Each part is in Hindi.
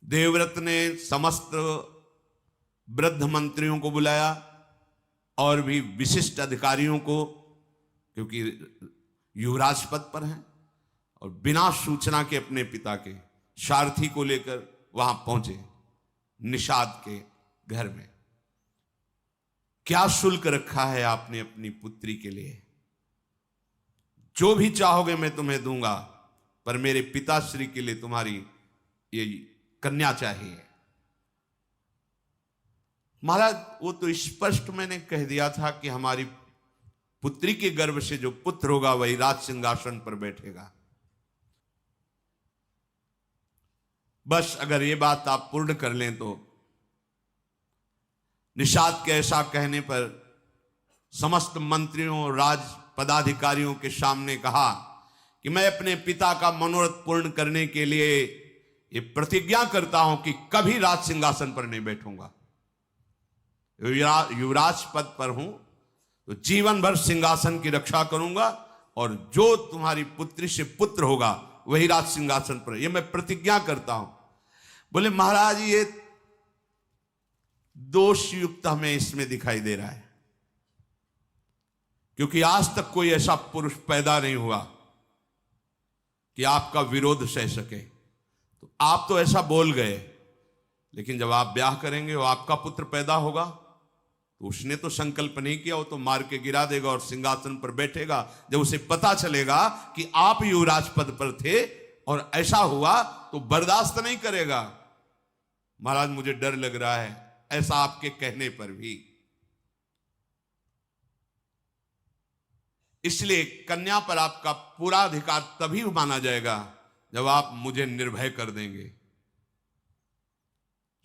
देवव्रत ने समस्त वृद्ध मंत्रियों को बुलाया और भी विशिष्ट अधिकारियों को, क्योंकि युवराज पद पर हैं, और बिना सूचना के अपने पिता के सारथी को लेकर वहां पहुंचे निषाद के घर में। क्या शुल्क रखा है आपने अपनी पुत्री के लिए? जो भी चाहोगे मैं तुम्हें दूंगा, पर मेरे पिताश्री के लिए तुम्हारी ये कन्या चाहिए। महाराज, वो तो स्पष्ट मैंने कह दिया था कि हमारी पुत्री के गर्भ से जो पुत्र होगा वही राज सिंहासन पर बैठेगा। बस अगर ये बात आप पूर्ण कर लें तो निषाद के ऐसा कहने पर समस्त मंत्रियों और राज पदाधिकारियों के सामने कहा कि मैं अपने पिता का मनोरथ पूर्ण करने के लिए ये प्रतिज्ञा करता हूं कि कभी राज सिंहासन पर नहीं बैठूंगा। युवराज पद पर हूं तो जीवन भर सिंहासन की रक्षा करूंगा, और जो तुम्हारी पुत्री से पुत्र होगा वही राज सिंहासन पर, यह मैं प्रतिज्ञा करता हूं। बोले महाराज, ये दोष युक्त हमें इसमें दिखाई दे रहा है, क्योंकि आज तक कोई ऐसा पुरुष पैदा नहीं हुआ कि आपका विरोध सह सके। तो आप तो ऐसा बोल गए, लेकिन जब आप ब्याह करेंगे वो आपका पुत्र पैदा होगा तो उसने तो संकल्प नहीं किया, वो तो मार के गिरा देगा और सिंहासन पर बैठेगा। जब उसे पता चलेगा कि आप युवराज पद पर थे और ऐसा हुआ तो बर्दाश्त नहीं करेगा। महाराज, मुझे डर लग रहा है ऐसा आपके कहने पर भी। इसलिए कन्या पर आपका पूरा अधिकार तभी माना जाएगा जब आप मुझे निर्भय कर देंगे।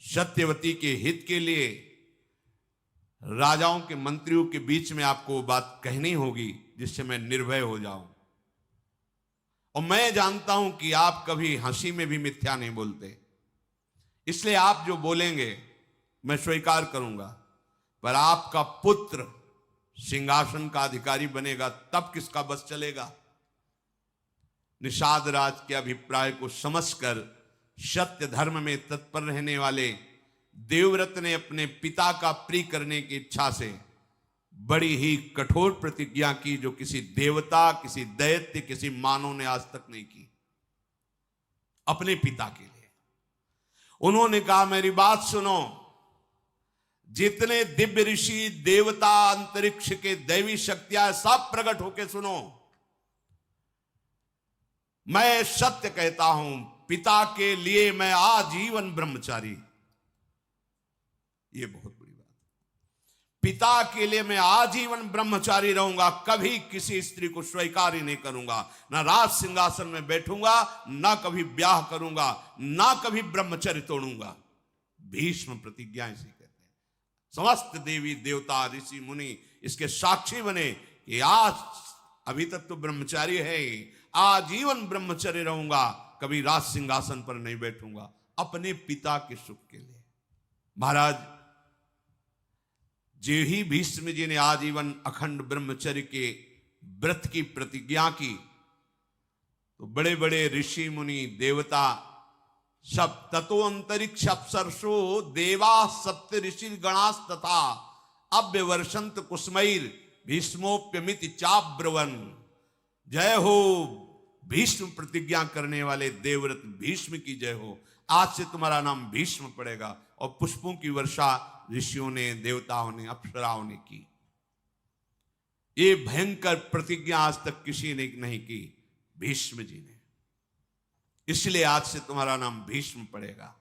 सत्यवती के हित के लिए राजाओं के मंत्रियों के बीच में आपको वो बात कहनी होगी जिससे मैं निर्भय हो जाऊं। और मैं जानता हूं कि आप कभी हंसी में भी मिथ्या नहीं बोलते, इसलिए आप जो बोलेंगे मैं स्वीकार करूंगा। पर आपका पुत्र सिंहासन का अधिकारी बनेगा तब किसका बस चलेगा? निषाद राज के अभिप्राय को समझकर सत्य धर्म में तत्पर रहने वाले देवव्रत ने अपने पिता का प्रिय करने की इच्छा से बड़ी ही कठोर प्रतिज्ञा की, जो किसी देवता, किसी दैत्य, किसी मानव ने आज तक नहीं की अपने पिता के लिए। उन्होंने कहा, मेरी बात सुनो, जितने दिव्य ऋषि, देवता, अंतरिक्ष के दैवी शक्तियां सब प्रकट होकर सुनो। मैं सत्य कहता हूं, पिता के लिए मैं आजीवन ब्रह्मचारी। ये बहुत बड़ी बात है। पिता के लिए मैं आजीवन ब्रह्मचारी रहूंगा, कभी किसी स्त्री को स्वीकार ही नहीं करूंगा, ना राज सिंहासन में बैठूंगा, ना कभी ब्याह करूंगा, ना कभी ब्रह्मचर्य तोड़ूंगा। भीष्म प्रतिज्ञा इसे कहते हैं। समस्त देवी देवता, ऋषि मुनि इसके साक्षी बने कि आज अभी तक तो ब्रह्मचारी है, आजीवन ब्रह्मचर्य रहूंगा, कभी राज सिंहासन पर नहीं बैठूंगा, अपने पिता के सुख के लिए। महाराज, जो ही भीष्म जी ने आजीवन अखंड ब्रह्मचर्य के व्रत की प्रतिज्ञा की, तो बड़े बड़े ऋषि मुनि देवता सब, ततो अंतरिक्ष अप्सरसो देवा सप्त ऋषि गणास तथा अव्यवर्षंत कुसुमैर भीष्मोप्यमिति चाब्रवन। जय हो भीष्म प्रतिज्ञा करने वाले देवव्रत भीष्म की जय हो। आज से तुम्हारा नाम भीष्म पड़ेगा। और पुष्पों की वर्षा ऋषियों ने, देवताओं ने, अप्सराओं ने की। ये भयंकर प्रतिज्ञा आज तक किसी ने नहीं की, भीष्म जी ने। इसलिए आज से तुम्हारा नाम भीष्म पड़ेगा।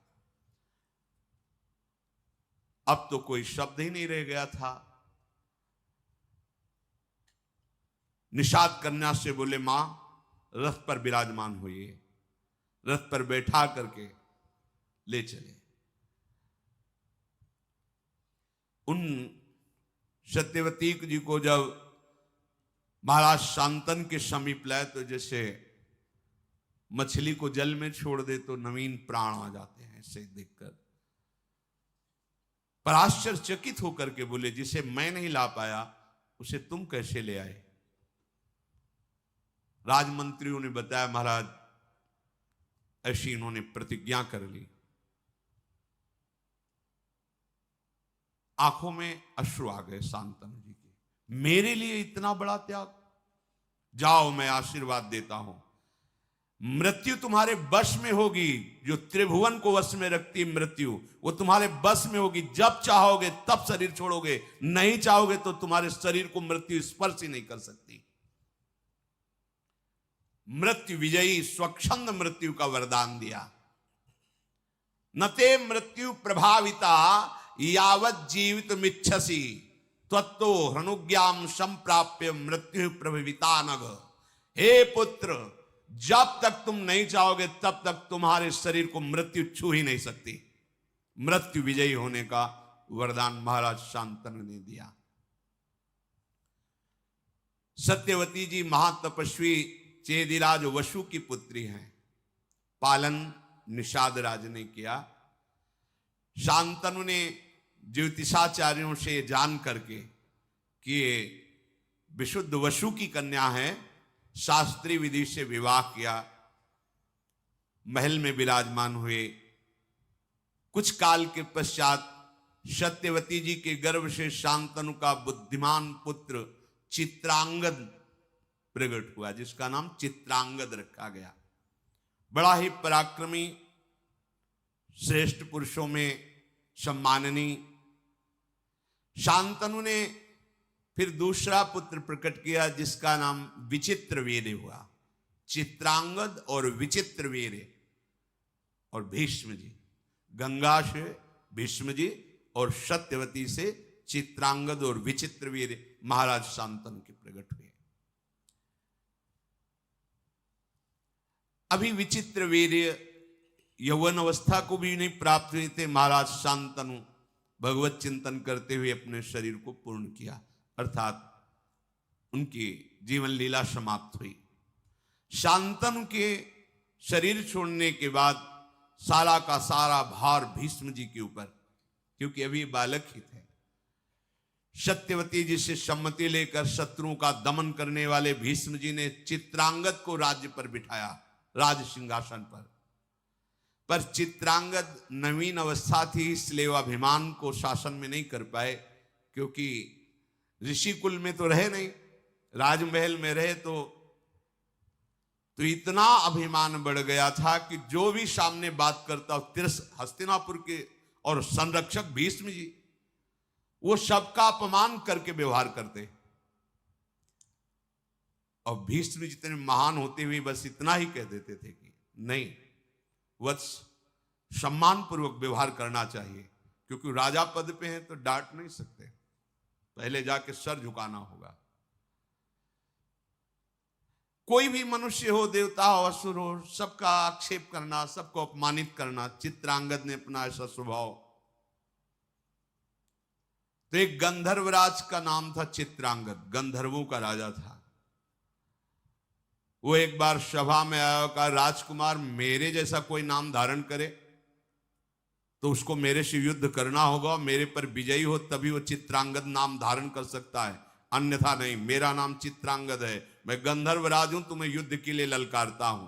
अब तो कोई शब्द ही नहीं रह गया था। निषाद कन्या से बोले, मां रथ पर विराजमान होइए। रथ पर बैठा करके ले चले। उन सत्यवती जी को जब महाराज शांतन के समीप लाए तो जैसे मछली को जल में छोड़ दे तो नवीन प्राण आ जाते हैं, ऐसे देखकर पर आश्चर्यचकित होकर के बोले, जिसे मैं नहीं ला पाया उसे तुम कैसे ले आए? राजमंत्रियों ने बताया, महाराज ऐसी इन्होंने प्रतिज्ञा कर ली आंखों में अश्रु आ गए शांतनु जी के, मेरे लिए इतना बड़ा त्याग, जाओ मैं आशीर्वाद देता हूं, मृत्यु तुम्हारे वश में होगी, जो त्रिभुवन को वश में रखती मृत्यु वो तुम्हारे वश में होगी, जब चाहोगे तब शरीर छोड़ोगे, नहीं चाहोगे तो तुम्हारे शरीर को मृत्यु स्पर्श ही नहीं कर सकती। मृत्यु विजयी स्वच्छंद मृत्यु का वरदान दिया। नते मृत्यु प्रभाविता यावत जीवित मिच्छसी त्वत्तो हनुज्ञाम संप्राप्य मृत्यु प्रभाविता नग। हे पुत्र, जब तक तुम नहीं चाहोगे तब तक तुम्हारे शरीर को मृत्यु छू ही नहीं सकती। मृत्यु विजयी होने का वरदान महाराज शांतनु ने दिया। सत्यवती जी महातपस्वी चेदिराज वसु की पुत्री हैं। पालन निषाद राज ने किया। शांतनु ने ज्योतिषाचार्यों से जान करके कि ये विशुद्ध वसु की कन्या है, शास्त्रीय विधि से विवाह किया, महल में विराजमान हुए। कुछ काल के पश्चात सत्यवती जी के गर्भ से शांतनु का बुद्धिमान पुत्र चित्रांगद प्रकट हुआ, जिसका नाम चित्रांगद रखा गया। बड़ा ही पराक्रमी, श्रेष्ठ पुरुषों में सम्माननीय। शांतनु ने फिर दूसरा पुत्र प्रकट किया, जिसका नाम विचित्रवीर हुआ। चित्रांगद और विचित्रवीर और भीष्म जी, गंगा से भीष्म जी और सत्यवती से चित्रांगद और विचित्रवीर महाराज शांतनु के प्रकट हुए। अभी विचित्रवीर यौवन अवस्था को भी नहीं प्राप्त हुए थे। महाराज शांतनु भगवत चिंतन करते हुए अपने शरीर को पूर्ण किया, अर्थात उनकी जीवन लीला समाप्त हुई। शांतनु के शरीर छोड़ने के बाद सारा का सारा भार भीष्म जी के ऊपर, क्योंकि अभी बालक ही थे। सत्यवती जी से सम्मति लेकर शत्रुओं का दमन करने वाले भीष्म जी ने चित्रांगद को राज्य पर बिठाया, राज सिंहासन पर चित्रांगद नवीन अवस्था थी, इसलिए वह अभिमान को शासन में नहीं कर पाए। क्योंकि ऋषि कुल में तो रहे नहीं, राजमहल में रहे तो इतना अभिमान बढ़ गया था कि जो भी सामने बात करता, हस्तिनापुर के और संरक्षक भीष्म जी, वो सबका अपमान करके व्यवहार करते। और भीष्म जितने महान होते हुए बस इतना ही कह देते थे कि नहीं, वत्स सम्मान पूर्वक व्यवहार करना चाहिए, क्योंकि राजा पद पे हैं तो डांट नहीं सकते, पहले जाके सर झुकाना होगा। कोई भी मनुष्य हो, देवता हो, असुर हो, सबका आक्षेप करना, सबको अपमानित करना, चित्रांगद ने अपना ऐसा स्वभाव। तो एक गंधर्वराज का नाम था चित्रांगद, गंधर्वों का राजा था। वो एक बार सभा में आया, कहा राजकुमार मेरे जैसा कोई नाम धारण करे तो उसको मेरे से युद्ध करना होगा, मेरे पर विजयी हो तभी वो चित्रांगद नाम धारण कर सकता है, अन्यथा नहीं। मेरा नाम चित्रांगद है, मैं गंधर्वराज हूं, तुम्हें युद्ध के लिए ललकारता हूं।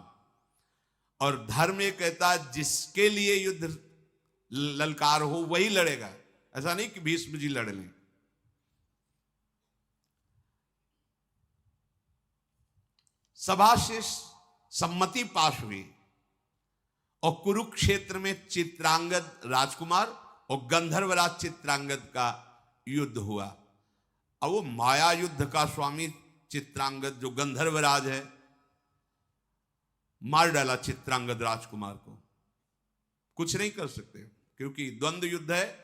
और धर्म ये कहता है जिसके लिए युद्ध ललकार हो वही लड़ेगा, ऐसा नहीं कि भीष्म जी लड़ लें। सभा से सम्मति पास हुई और कुरुक्षेत्र में चित्रांगद राजकुमार और गंधर्वराज चित्रांगद का युद्ध हुआ। अब वो माया युद्ध का स्वामी चित्रांगद, जो गंधर्वराज है, मार डाला चित्रांगद राजकुमार को। कुछ नहीं कर सकते, क्योंकि द्वंद्व युद्ध है।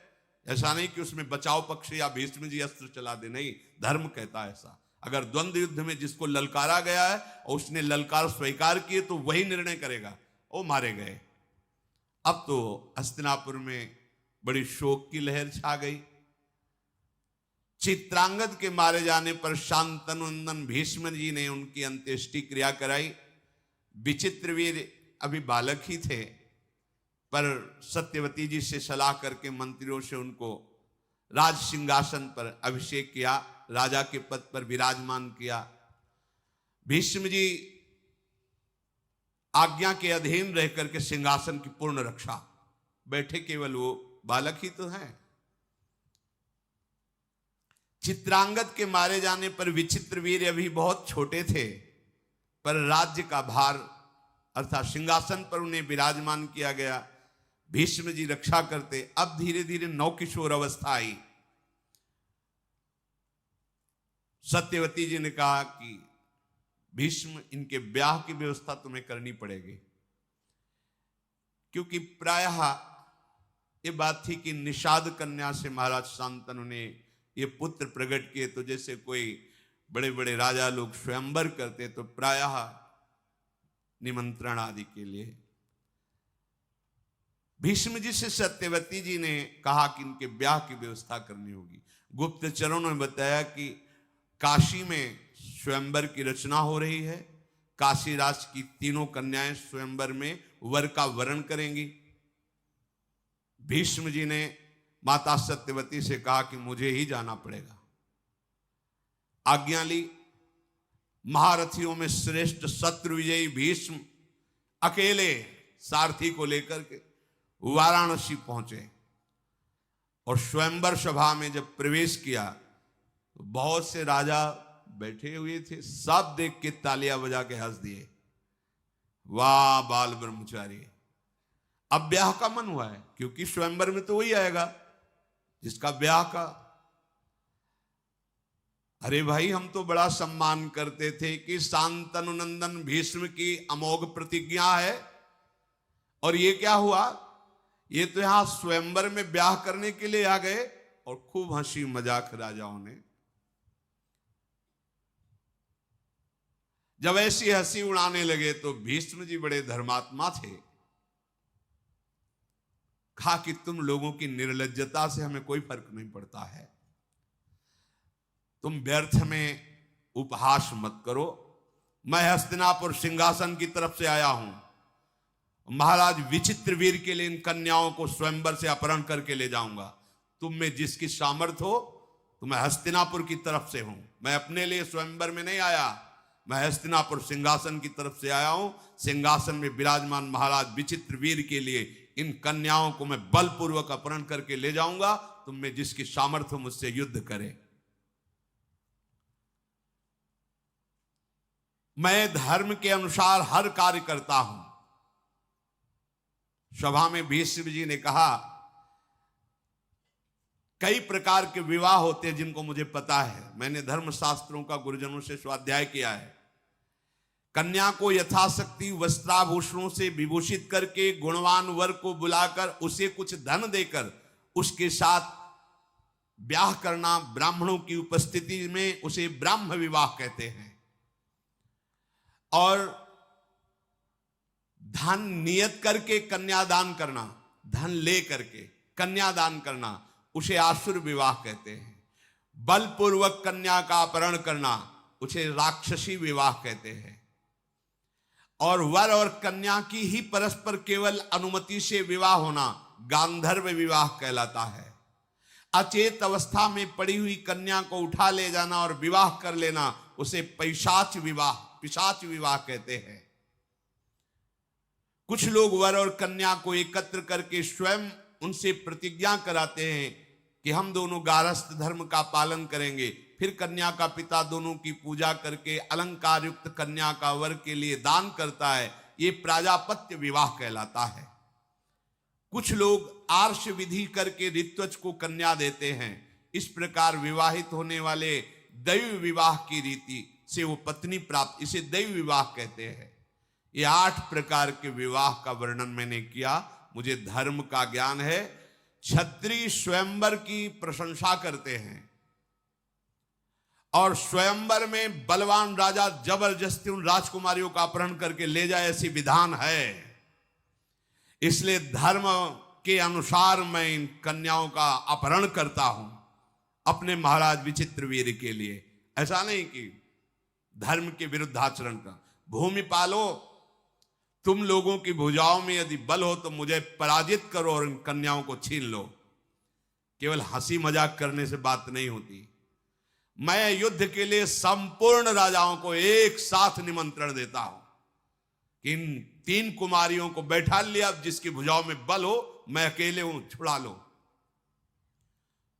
ऐसा नहीं कि उसमें बचाव पक्ष या भीष्म जी अस्त्र चला दे, नहीं, धर्म कहता है ऐसा। अगर द्वंद्व युद्ध में जिसको ललकारा गया है और उसने ललकार स्वीकार किए तो वही निर्णय करेगा, वो मारे गए। अब तो हस्तिनापुर में बड़ी शोक की लहर छा गई। चित्रांगद के मारे जाने पर शांतनुनंदन भीष्म जी ने उनकी अंत्येष्टि क्रिया कराई। विचित्रवीर अभी बालक ही थे, पर सत्यवती जी से सलाह करके मंत्रियों से उनको राज सिंहासन पर अभिषेक किया, राजा के पद पर विराजमान किया। भीष्म जी आज्ञा के अधीन रह करके सिंहासन की पूर्ण रक्षा, बैठे केवल वो बालक ही तो हैं। चित्रांगद के मारे जाने पर विचित्रवीर्य अभी बहुत छोटे थे, पर राज्य का भार अर्थात सिंहासन पर उन्हें विराजमान किया गया। भीष्म जी रक्षा करते। अब धीरे धीरे नवकिशोर अवस्था आई। सत्यवती जी ने कहा कि भीष्म, इनके ब्याह की व्यवस्था तुम्हें करनी पड़ेगी, क्योंकि प्रायः ये बात थी कि निषाद कन्या से महाराज शांतनु ने ये पुत्र प्रकट किए, तो जैसे कोई बड़े बड़े राजा लोग स्वयंवर करते तो प्रायः निमंत्रण आदि के लिए। भीष्म जी से सत्यवती जी ने कहा कि इनके ब्याह की व्यवस्था करनी होगी। गुप्तचरों ने बताया कि काशी में स्वयंवर की रचना हो रही है। काशी राज की तीनों कन्याएं स्वयंवर में वर का वरण करेंगी। भीष्म जी ने माता सत्यवती से कहा कि मुझे ही जाना पड़ेगा। आज्ञा ली। महारथियों में श्रेष्ठ शत्रु विजयी भीष्म अकेले सारथी को लेकर के वाराणसी पहुंचे और स्वयंवर सभा में जब प्रवेश किया तो बहुत से राजा बैठे हुए थे। सब देख के तालियां बजा के हंस दिए, वाह बाल ब्रह्मचारी, अब ब्याह का मन हुआ है, क्योंकि स्वयंवर में तो वही आएगा जिसका ब्याह का। अरे भाई, हम तो बड़ा सम्मान करते थे कि शांतनु नंदन भीष्म की अमोघ प्रतिज्ञा है, और ये क्या हुआ, ये तो यहां स्वयंवर में ब्याह करने के लिए आ गए। और खूब हंसी मजाक राजाओं ने। जब ऐसी हंसी उड़ाने लगे तो भीष्म जी बड़े धर्मात्मा थे। कहा कि तुम लोगों की निर्लज्जता से हमें कोई फर्क नहीं पड़ता है, तुम व्यर्थ में उपहास मत करो। मैं हस्तिनापुर सिंहासन की तरफ से आया हूं। महाराज विचित्रवीर के लिए इन कन्याओं को स्वयंवर से अपहरण करके ले जाऊंगा। तुम में जिसकी सामर्थ्य हो, तो मैं हस्तिनापुर की तरफ से हूं। मैं अपने लिए स्वयंवर में नहीं आया, मैं हस्तिनापुर सिंहासन की तरफ से आया हूं। सिंहासन में विराजमान महाराज विचित्रवीर के लिए इन कन्याओं को मैं बलपूर्वक अपहरण करके ले जाऊंगा। तुम में जिसकी सामर्थ्य हो, मुझसे युद्ध करे। मैं धर्म के अनुसार हर कार्य करता हूं। सभा में भीष्म जी ने कहा, कई प्रकार के विवाह होते हैं जिनको मुझे पता है, मैंने धर्मशास्त्रों का गुरुजनों से स्वाध्याय किया है। कन्या को यथाशक्ति वस्त्राभूषणों से विभूषित करके गुणवान वर को बुलाकर उसे कुछ धन देकर उसके साथ ब्याह करना, ब्राह्मणों की उपस्थिति में उसे ब्राह्म विवाह कहते हैं। और धन नियत करके कन्यादान करना, धन ले करके कन्यादान करना, उसे आसुर विवाह कहते हैं। बलपूर्वक कन्या का अपहरण करना, उसे राक्षसी विवाह कहते हैं। और वर और कन्या की ही परस्पर केवल अनुमति से विवाह होना गांधर्व विवाह कहलाता है। अचेत अवस्था में पड़ी हुई कन्या को उठा ले जाना और विवाह कर लेना, उसे पिशाच विवाह कहते हैं। कुछ लोग वर और कन्या को एकत्र करके स्वयं उनसे प्रतिज्ञा कराते हैं कि हम दोनों गारस्थ धर्म का पालन करेंगे। फिर कन्या का पिता दोनों की पूजा करके अलंकार युक्त कन्या का वर के लिए दान करता है। ये प्राजापत्य विवाह कहलाता है। कुछ लोग आर्ष विधि करके ऋत्वज को कन्या देते हैं। इस प्रकार विवाहित होने वाले दैव विवाह की रीति से वो पत्नी प्राप्त, इसे दैव विवाह कहते हैं। ये 8 प्रकार के विवाह का वर्णन मैंने किया। मुझे धर्म का ज्ञान है। क्षत्रिय स्वयंवर की प्रशंसा करते हैं और स्वयंवर में बलवान राजा जबरदस्ती उन राजकुमारियों का अपहरण करके ले जाए, ऐसी विधान है। इसलिए धर्म के अनुसार मैं इन कन्याओं का अपहरण करता हूं अपने महाराज विचित्रवीर के लिए। ऐसा नहीं कि धर्म के विरुद्ध आचरण का। भूमि पालो, तुम लोगों की भुजाओं में यदि बल हो तो मुझे पराजित करो और इन कन्याओं को छीन लो। केवल हंसी मजाक करने से बात नहीं होती। मैं युद्ध के लिए संपूर्ण राजाओं को एक साथ निमंत्रण देता हूं कि इन 3 कुमारियों को बैठा लिया, जिसकी भुजाओं में बल हो, मैं अकेले हूं, छुड़ा लो।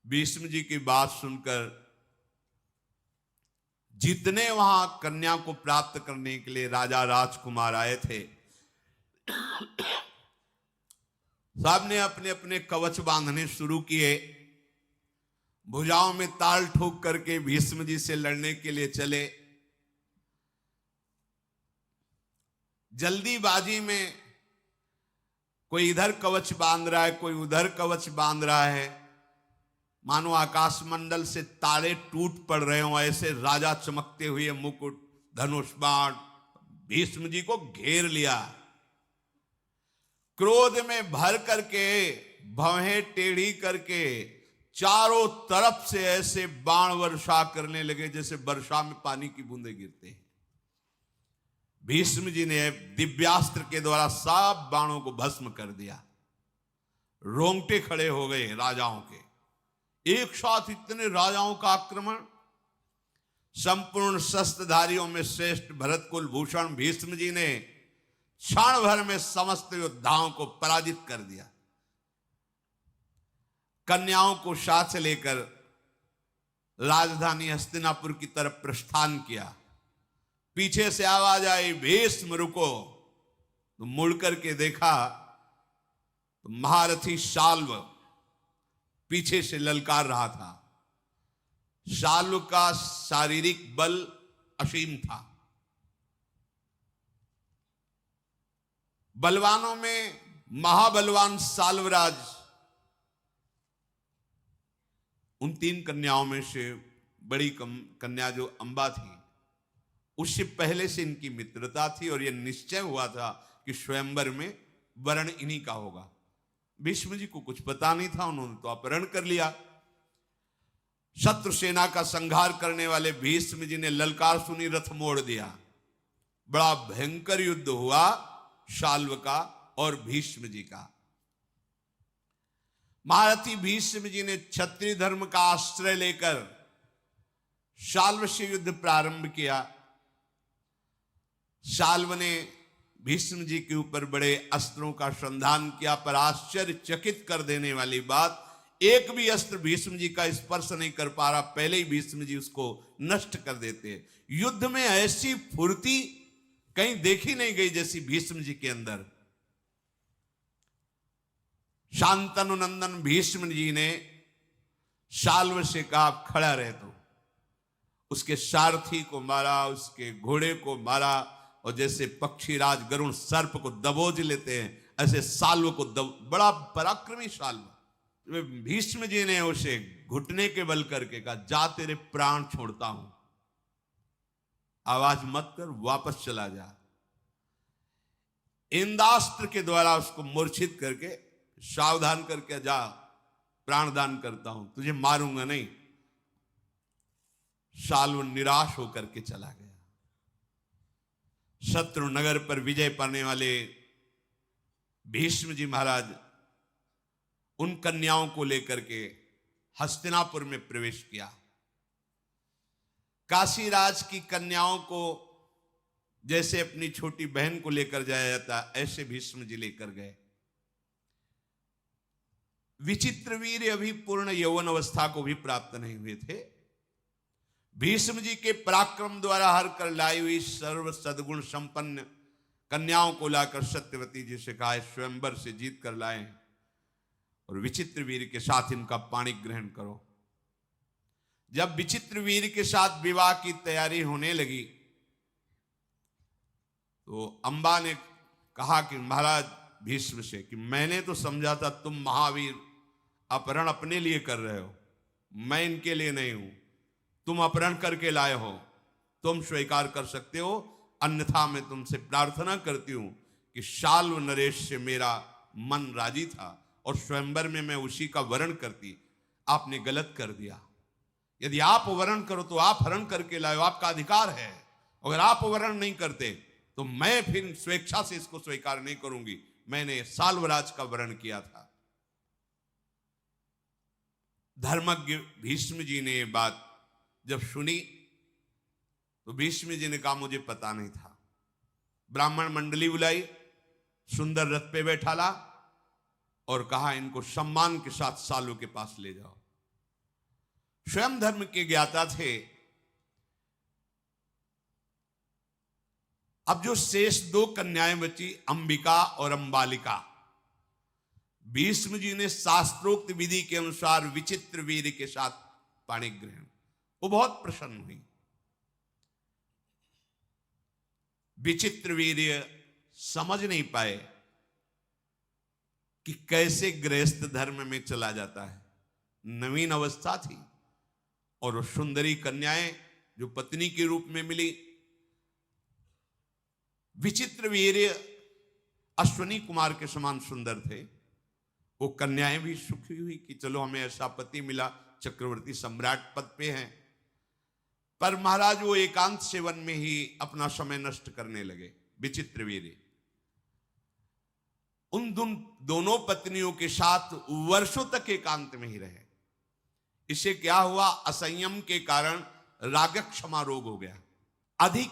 भीष्म जी की बात सुनकर जितने वहां कन्या को प्राप्त करने के लिए राजा राजकुमार आए थे, सबने अपने अपने कवच बांधने शुरू किए, भुजाओं में ताल ठोक करके भीष्म जी से लड़ने के लिए चले। जल्दीबाजी में कोई इधर कवच बांध रहा है, कोई उधर कवच बांध रहा है, मानो आकाशमंडल से तारे टूट पड़ रहे हो, ऐसे राजा चमकते हुए मुकुट, धनुष बाण भीष्म जी को घेर लिया। क्रोध में भर करके भवें टेढ़ी करके चारों तरफ से ऐसे बाण वर्षा करने लगे जैसे वर्षा में पानी की बूंदें गिरते हैं। भीष्म जी ने दिव्यास्त्र के द्वारा सब बाणों को भस्म कर दिया। रोंगटे खड़े हो गए राजाओं के। एक साथ इतने राजाओं का आक्रमण। संपूर्ण शस्त्रधारियों में श्रेष्ठ भरत कुलभूषण भीष्म जी ने क्षण भर में समस्त योद्धाओं को पराजित कर दिया। कन्याओं को साथ लेकर राजधानी हस्तिनापुर की तरफ प्रस्थान किया। पीछे से आवाज आई, भीष्म रुको। तो मुड़ करके देखा तो महारथी शाल्व पीछे से ललकार रहा था। शाल्व का शारीरिक बल असीम था। बलवानों में महाबलवान साल्वराज उन 3 कन्याओं में से बड़ी कन्या जो अंबा थी, उससे पहले से इनकी मित्रता थी और यह निश्चय हुआ था कि स्वयंवर में वरण इन्हीं का होगा। भीष्म जी को कुछ पता नहीं था, उन्होंने तो अपहरण कर लिया। शत्रु सेना का संहार करने वाले भीष्म जी ने ललकार सुनी, रथ मोड़ दिया। बड़ा भयंकर युद्ध हुआ शाल्व का और भीष्म जी का। महारथी भीष्म जी ने क्षत्रिय धर्म का आश्रय लेकर शाल्व से युद्ध प्रारंभ किया। शाल्व ने भीष्म जी के ऊपर बड़े अस्त्रों का संधान किया, पर आश्चर्यचकित कर देने वाली बात, एक भी अस्त्र भीष्म जी का स्पर्श नहीं कर पा रहा, पहले ही भीष्म जी उसको नष्ट कर देते। युद्ध में ऐसी फुर्ती कहीं देखी नहीं गई जैसी भीष्म जी के अंदर। शांतनु नंदन भीष्म जी ने शाल्व से कहा, खड़ा रहे। तो उसके सारथी को मारा, उसके घोड़े को मारा, और जैसे पक्षीराज गरुण सर्प को दबोच लेते हैं, ऐसे शाल्व को बड़ा पराक्रमी शाल्व। भीष्म जी ने उसे घुटने के बल करके कहा, जा तेरे प्राण छोड़ता हूं, आवाज मत कर, वापस चला जा। इंद्रास्त्र के द्वारा उसको मूर्छित करके सावधान करके, जा प्राण दान करता हूं, तुझे मारूंगा नहीं। शाल्व निराश होकर के चला गया। शत्रु नगर पर विजय पाने वाले भीष्म जी महाराज उन कन्याओं को लेकर के हस्तिनापुर में प्रवेश किया। काशीराज की कन्याओं को जैसे अपनी छोटी बहन को लेकर जाया जाता, ऐसे भीष्म जी लेकर गए। विचित्रवीर्य अभी पूर्ण यौवन अवस्था को भी प्राप्त नहीं हुए थे। भीष्म जी के पराक्रम द्वारा हर कर लाई हुई सर्व सद्गुण संपन्न कन्याओं को लाकर सत्यवती जी से कहा, स्वयंवर से जीत कर लाए और विचित्रवीर्य के साथ इनका पाणी ग्रहण करो। जब विचित्रवीर्य के साथ विवाह की तैयारी होने लगी तो अंबा ने कहा कि महाराज भीष्म से कि मैंने तो समझा था तुम महावीर अपहरण अपने लिए कर रहे हो, मैं इनके लिए नहीं हूं। तुम अपहरण करके लाए हो, तुम स्वीकार कर सकते हो, अन्यथा मैं तुमसे प्रार्थना करती हूं कि शाल्व नरेश से मेरा मन राजी था और स्वयंवर में मैं उसी का वरण करती। आपने गलत कर दिया। यदि आप वरण करो तो आप हरण करके लाओ, आपका अधिकार है। अगर आप वरण नहीं करते तो मैं फिर स्वेच्छा से इसको स्वीकार नहीं करूंगी। मैंने साल्वराज का वरण किया था। धर्मज्ञ भीष्म जी ने ये बात जब सुनी तो भीष्म जी ने कहा, मुझे पता नहीं था। ब्राह्मण मंडली बुलाई, सुंदर रथ पे बैठाला और कहा, इनको सम्मान के साथ सालू के पास ले जाओ। स्वयं धर्म के ज्ञाता थे, अब जो शेष दो कन्याएं बची, अंबिका और अंबालिका, भीष्म जी ने शास्त्रोक्त विधि के अनुसार विचित्र वीर के साथ पाणी ग्रहण, वो बहुत प्रसन्न हुई। विचित्र वीर समझ नहीं पाए कि कैसे गृहस्थ धर्म में चला जाता है। नवीन अवस्था थी और वो सुंदरी कन्याएं जो पत्नी के रूप में मिली, विचित्र वीर अश्वनी कुमार के समान सुंदर थे। वो कन्याएं भी सुखी हुई कि चलो हमें ऐसा पति मिला, चक्रवर्ती सम्राट पद पे हैं। पर महाराज वो एकांत सेवन में ही अपना समय नष्ट करने लगे। विचित्र वीर उन दोनों पत्नियों के साथ वर्षों तक एकांत में ही रहे। इससे क्या हुआ, असंयम के कारण रागक्षमा रोग हो गया। अधिक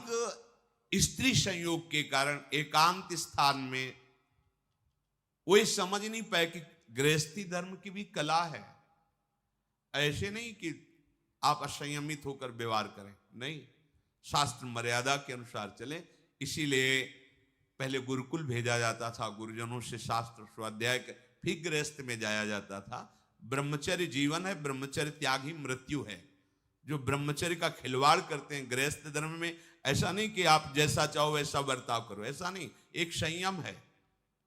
स्त्री संयोग के कारण एकांत स्थान में वो समझ नहीं पाए कि गृहस्थी धर्म की भी कला है। ऐसे नहीं कि आप असंयमित होकर व्यवहार करें, नहीं, शास्त्र मर्यादा के अनुसार चले। इसीलिए पहले गुरुकुल भेजा जाता था, गुरुजनों से शास्त्र स्वाध्याय, फिर गृहस्थ में जाया जाता था। ब्रह्मचर्य जीवन है, ब्रह्मचर्य त्याग ही मृत्यु है। जो ब्रह्मचर्य का खिलवाड़ करते हैं गृहस्थ धर्म में, ऐसा नहीं कि आप जैसा चाहो वैसा बर्ताव करो, ऐसा नहीं, एक संयम है।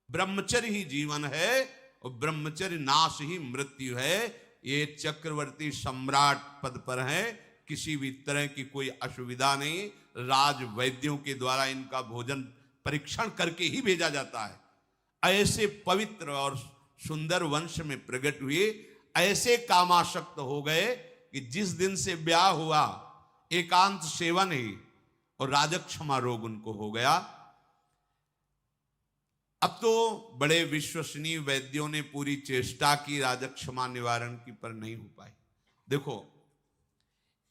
ब्रह्मचर्य ही जीवन है और ब्रह्मचर्य नाश ही मृत्यु है। ये चक्रवर्ती सम्राट पद पर है, किसी भी तरह की कोई असुविधा नहीं। राज वैद्यों के द्वारा इनका भोजन परीक्षण करके ही भेजा जाता है। ऐसे पवित्र और सुंदर वंश में प्रकट हुए, ऐसे कामासक्त हो गए कि जिस दिन से ब्याह हुआ एकांत सेवन ही और राजक्षमा रोग उनको हो गया। अब तो बड़े विश्वसनीय वैद्यों ने पूरी चेष्टा की राजक्षमा निवारण की, पर नहीं हो पाई। देखो,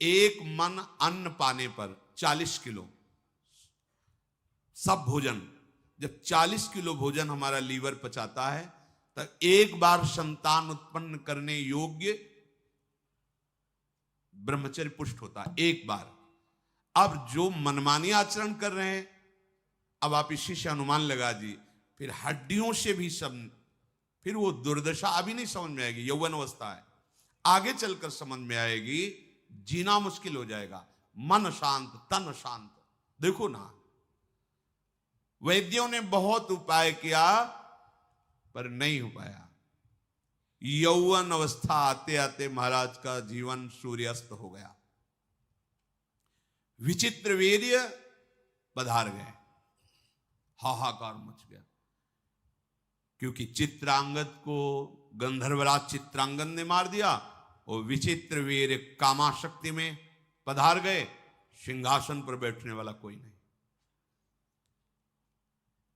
एक मन अन्न पाने पर 40 किलो सब भोजन, जब 40 किलो भोजन हमारा लीवर पचाता है, तब एक बार संतान उत्पन्न करने योग्य ब्रह्मचर्य पुष्ट होता है, एक बार। अब जो मनमानी आचरण कर रहे हैं, अब आप इसी से अनुमान लगा दी, फिर हड्डियों से भी सब, फिर वो दुर्दशा अभी नहीं समझ में आएगी, यौवन अवस्था है, आगे चलकर समझ में आएगी। जीना मुश्किल हो जाएगा। मन शांत तन शांत। देखो ना, वैद्यों ने बहुत उपाय किया पर नहीं हो पाया। यौवन अवस्था आते आते महाराज का जीवन सूर्यास्त हो गया। विचित्र वीर्य पधार गए, हाहाकार मच गया, क्योंकि चित्रांगद को गंधर्वराज चित्रांगद ने मार दिया और विचित्र वीर कामाशक्ति में पधार गए। सिंहासन पर बैठने वाला कोई नहीं।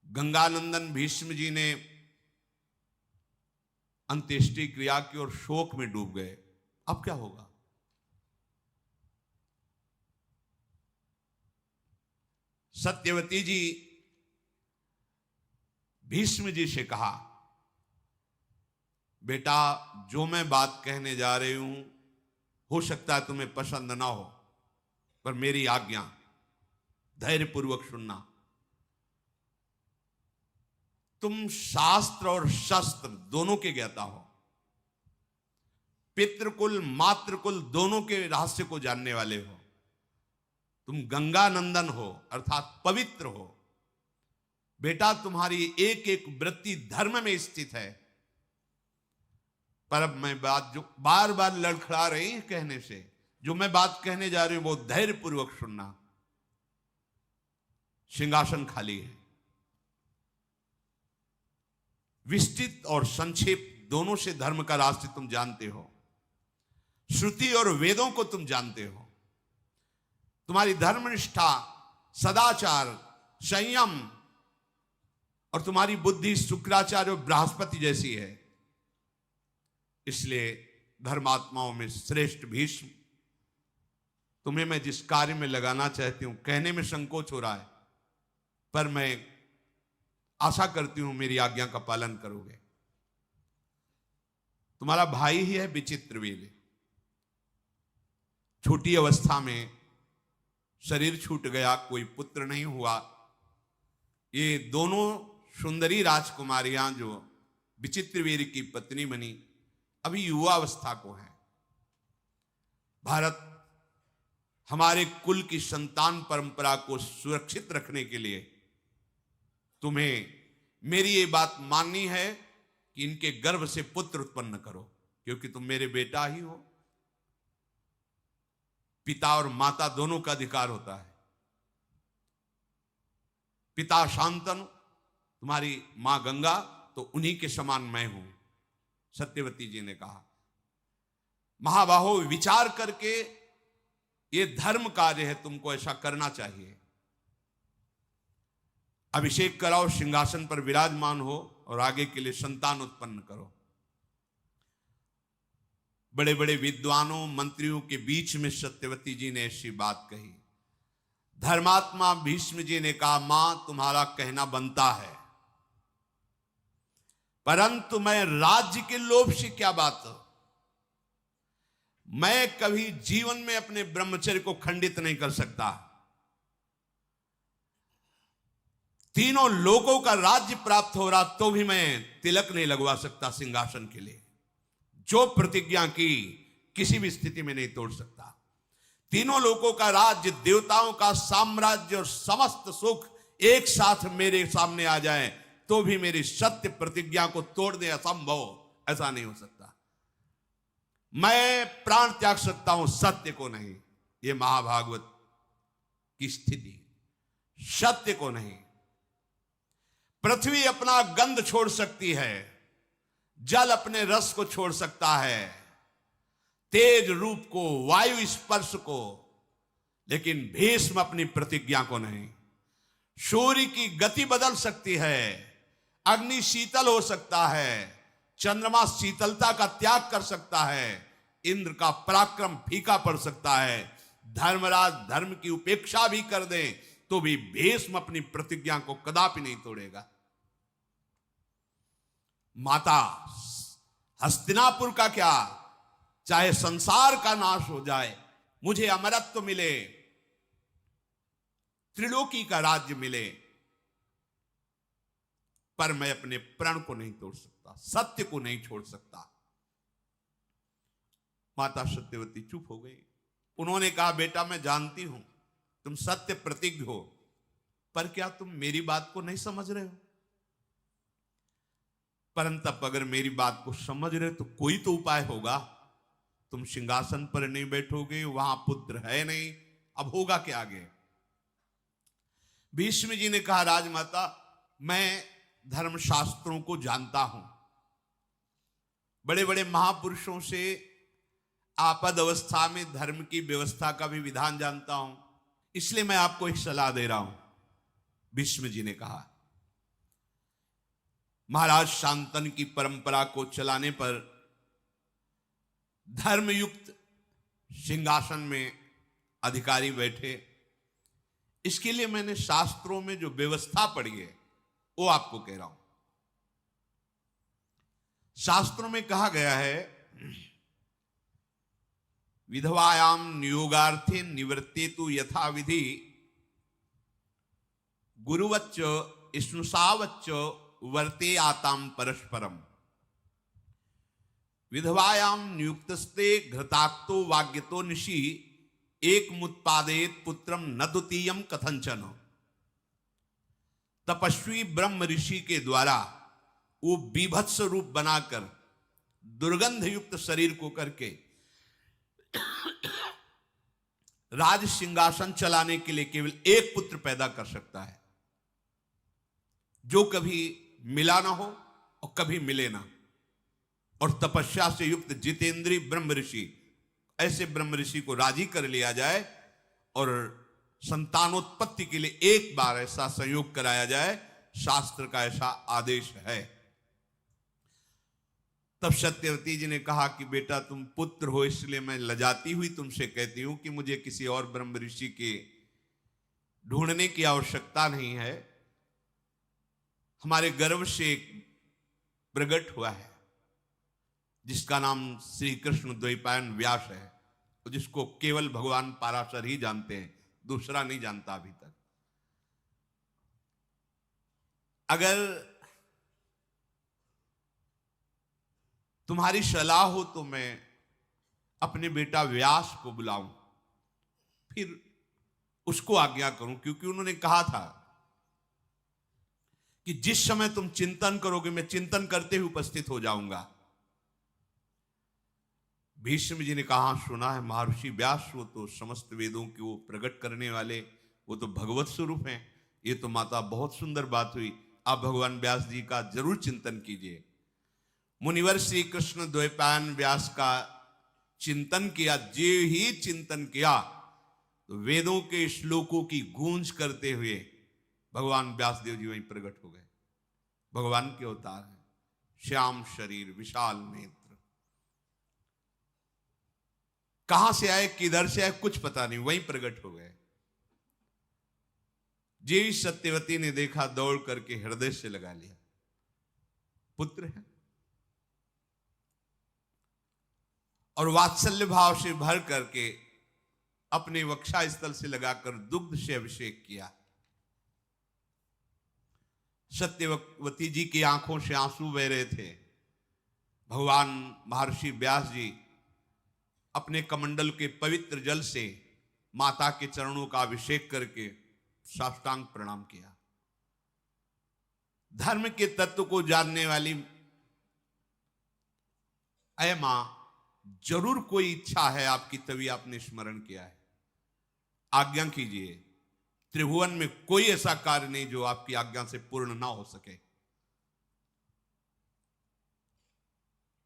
गंगानंदन भीष्म जी ने अंत्येष्टि क्रिया की और शोक में डूब गए। अब क्या होगा? सत्यवती जी भीष्म जी से कहा, बेटा जो मैं बात कहने जा रही हूं हो सकता है तुम्हें पसंद ना हो, पर मेरी आज्ञा, धैर्यपूर्वक सुनना। तुम शास्त्र और शस्त्र दोनों के ज्ञाता हो, पितृकुल मातृकुल दोनों के रहस्य को जानने वाले हो। तुम गंगा नंदन हो अर्थात पवित्र हो। बेटा तुम्हारी एक एक वृत्ति धर्म में स्थित है। पर अब मैं बात जो बार बार लड़खड़ा रही है कहने से, जो मैं बात कहने जा रही हूं वो धैर्यपूर्वक सुनना। सिंहासन खाली है। विस्तृत और संक्षेप दोनों से धर्म का रास्ते तुम जानते हो। श्रुति और वेदों को तुम जानते हो। तुम्हारी धर्मनिष्ठा, सदाचार, संयम और तुम्हारी बुद्धि शुक्राचार्य और बृहस्पति जैसी है। इसलिए धर्मात्माओं में श्रेष्ठ भीष्म, तुम्हें मैं जिस कार्य में लगाना चाहती हूं, कहने में संकोच हो रहा है, पर मैं आशा करती हूं मेरी आज्ञा का पालन करोगे। तुम्हारा भाई ही है विचित्रवीर्य। छोटी अवस्था में शरीर छूट गया, कोई पुत्र नहीं हुआ, ये दोनों सुंदरी राजकुमारियां जो विचित्रवीर्य की पत्नी बनी, अभी युवावस्था को है। भारत हमारे कुल की संतान परंपरा को सुरक्षित रखने के लिए तुम्हें मेरी ये बात माननी है कि इनके गर्भ से पुत्र उत्पन्न करो, क्योंकि तुम मेरे बेटा ही हो। पिता और माता दोनों का अधिकार होता है। पिता शांतनु, तुम्हारी मां गंगा, तो उन्हीं के समान मैं हूं, सत्यवती जी ने कहा। महाबाहो, विचार करके ये धर्म कार्य है, तुमको ऐसा करना चाहिए। अभिषेक कराओ, सिंहासन पर विराजमान हो और आगे के लिए संतान उत्पन्न करो। बड़े बड़े विद्वानों मंत्रियों के बीच में सत्यवती जी ने ऐसी बात कही। धर्मात्मा भीष्म जी ने कहा, मां तुम्हारा कहना बनता है, परंतु मैं राज्य के लोभ से क्या बात, मैं कभी जीवन में अपने ब्रह्मचर्य को खंडित नहीं कर सकता। तीनों लोगों का राज्य प्राप्त हो रहा तो भी मैं तिलक नहीं लगवा सकता सिंहासन के लिए। जो प्रतिज्ञा की किसी भी स्थिति में नहीं तोड़ सकता। तीनों लोगों का राज्य, देवताओं का साम्राज्य और समस्त सुख एक साथ मेरे सामने आ जाए तो भी मेरी सत्य प्रतिज्ञा को तोड़ने असंभव, ऐसा नहीं हो सकता। मैं प्राण त्याग सकता हूं, सत्य को नहीं। यह महाभागवत की स्थिति, सत्य को नहीं। पृथ्वी अपना गंध छोड़ सकती है, जल अपने रस को छोड़ सकता है, तेज रूप को, वायु स्पर्श को, लेकिन भीष्म अपनी प्रतिज्ञा को नहीं। सूर्य की गति बदल सकती है, अग्नि शीतल हो सकता है, चंद्रमा शीतलता का त्याग कर सकता है, इंद्र का पराक्रम फीका पड़ सकता है, धर्मराज धर्म की उपेक्षा भी कर दे तो भी भीष्म अपनी प्रतिज्ञा को कदापि नहीं तोड़ेगा। माता, हस्तिनापुर का क्या, चाहे संसार का नाश हो जाए, मुझे अमरत्व मिले, त्रिलोकी का राज्य मिले, पर मैं अपने प्रण को नहीं तोड़ सकता, सत्य को नहीं छोड़ सकता। माता सत्यवती चुप हो गई। उन्होंने कहा, बेटा मैं जानती हूं तुम सत्य प्रतिज्ञ हो, पर क्या तुम मेरी बात को नहीं समझ रहे हो? परंतु अगर मेरी बात को समझ रहे तो कोई तो उपाय होगा। तुम सिंहासन पर नहीं बैठोगे, वहां पुत्र है नहीं, अब होगा क्या आगे? भीष्म जी ने कहा, राजमाता मैं धर्मशास्त्रों को जानता हूं, बड़े बड़े महापुरुषों से आपद अवस्था में धर्म की व्यवस्था का भी विधान जानता हूं, इसलिए मैं आपको एक सलाह दे रहा हूं। भीष्म जी ने कहा, महाराज शांतनु की परंपरा को चलाने पर धर्मयुक्त सिंहासन में अधिकारी बैठे, इसके लिए मैंने शास्त्रों में जो व्यवस्था पढ़ी है वो आपको कह रहा हूं। शास्त्रों में कहा गया है, विधवायाम नियोगार्थे निवृत्तेतु यथा विधि गुरुवच्च स्नुषावच्च वर्ते आताम परस्परम। विधवायाम नियुक्तस्ते घृताक्तो वाग्यतो निशि एक मुत्पादेत पुत्रम न द्वितीयम कथंचन। तपस्वी ब्रह्म ऋषि के द्वारा वो बीभत्स रूप बनाकर दुर्गंध युक्त शरीर को करके राज सिंहासन चलाने के लिए केवल एक पुत्र पैदा कर सकता है, जो कभी मिला ना हो और कभी मिले ना। और तपस्या से युक्त जितेंद्रीय ब्रह्म ऋषि, ऐसे ब्रह्म ऋषि को राजी कर लिया जाए और संतानोत्पत्ति के लिए एक बार ऐसा संयोग कराया जाए, शास्त्र का ऐसा आदेश है। तब सत्यवती जी ने कहा कि बेटा तुम पुत्र हो, इसलिए मैं लजाती हुई तुमसे कहती हूं कि मुझे किसी और ब्रह्म ऋषि के ढूंढने की आवश्यकता नहीं है। हमारे गर्भ से एक प्रकट हुआ है जिसका नाम श्री कृष्ण द्वैपायन व्यास है, जिसको केवल भगवान पाराशर ही जानते हैं, दूसरा नहीं जानता अभी तक। अगर तुम्हारी सलाह हो तो मैं अपने बेटा व्यास को बुलाऊं, फिर उसको आज्ञा करूं, क्योंकि उन्होंने कहा था कि जिस समय तुम चिंतन करोगे मैं चिंतन करते हुए उपस्थित हो जाऊंगा। भीष्म जी ने कहा, सुना है महर्षि व्यास वो तो समस्त वेदों की वो प्रकट करने वाले, वो तो भगवत स्वरूप हैं। ये तो माता बहुत सुंदर बात हुई, आप भगवान व्यास जी का जरूर चिंतन कीजिए। मुनिवर श्री कृष्ण द्वैपायन व्यास का चिंतन किया। जे ही चिंतन किया तो वेदों के श्लोकों की गूंज करते हुए भगवान व्यासदेव जी वहीं प्रकट हो गए। भगवान के अवतार हैं, श्याम शरीर विशाल नेत्र। कहां से आए किधर से आए कुछ पता नहीं, वहीं प्रकट हो गए। जी सत्यवती ने देखा, दौड़ करके हृदय से लगा लिया, पुत्र है। और वात्सल्य भाव से भर करके अपने वक्षा स्थल से लगाकर दुग्ध से अभिषेक किया। सत्यवती जी की आंखों से आंसू बह रहे थे। भगवान महर्षि व्यास जी अपने कमंडल के पवित्र जल से माता के चरणों का अभिषेक करके साष्टांग प्रणाम किया। धर्म के तत्व को जानने वाली अय मां, जरूर कोई इच्छा है आपकी, तभी आपने स्मरण किया है, आज्ञा कीजिए। त्रिभुवन में कोई ऐसा कार्य नहीं जो आपकी आज्ञा से पूर्ण ना हो सके।